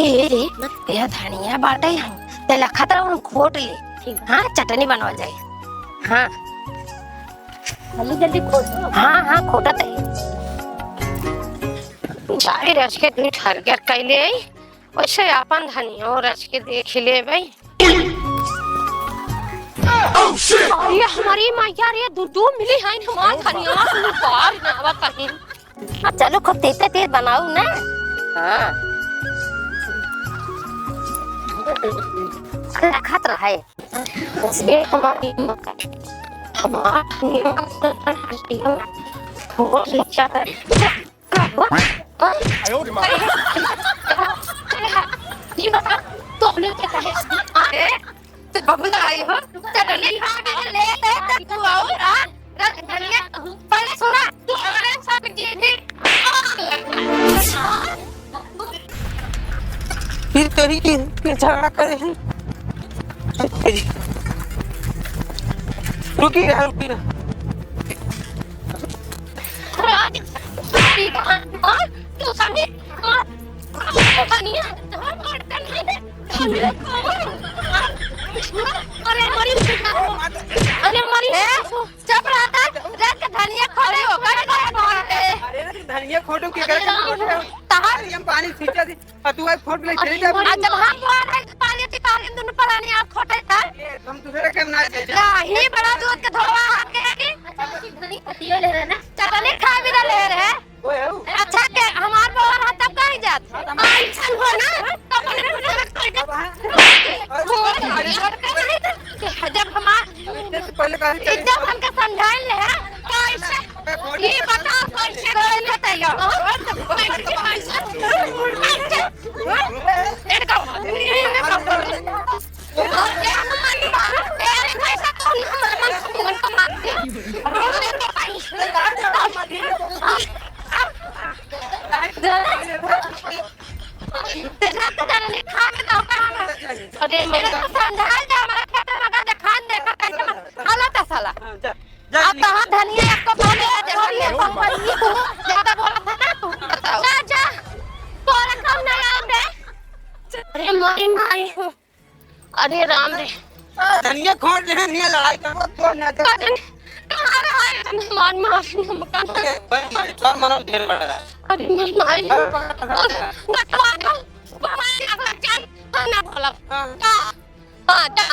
ये धनिया बाटे हम तेला खतरा उन खोट ले। हाँ चटनी बनवा जाए। हाँ जल्दी जल्दी खोदो। हाँ हाँ खोटा तय जाए रच के दूध हरगर कैले वैसे अपन धनिया रच के देख ले भाई। ये हमारी मैया रे दूधू मिली है हमार धनिया बाहर ना आवा कहीं। चलो खूब तेज तेज बनाऊ ना। हाँ खत रहा है इसलिए हमारी फिर तरीके फिर झगड़ा करे हैं। रुकी रहा रुकी रहा। धनिया फोटो के हम पानी खींचा थी तू आई फोटो ले चली जा। जब हम पानी थी पानी दोनों परानी आप खोटे था हम दूसरे के ना नहीं बड़ा दूध के धोवा आके पतियो ले रहे ना। चटनी खा भी ले रहे। अच्छा के हमार बाहर हाथ तब कहीं जात आई चल हो ना जब हमार जब हमके समझाइल है कैसे ये बताओ कैसे रहले तैयार अरे मेरे को समझाइल जा हमारा खेत में लगा दे खान दे का कैसे हालत है साला। अब कहां धनिया आपको बोले जल्दी कंपनी को ज्यादा बोला था ना तू बताओ जा जा तोरा कम नहीं आम रे। अरे मारी मारी अरे राम रे धनिया खोट ले नहीं लड़ाई कर तो ना तो कहां रहा है मान मार मकान तो मनो ढेर बड़ा है। अरे मारी बकवा दो बाबा लग चल ना बोला हां जा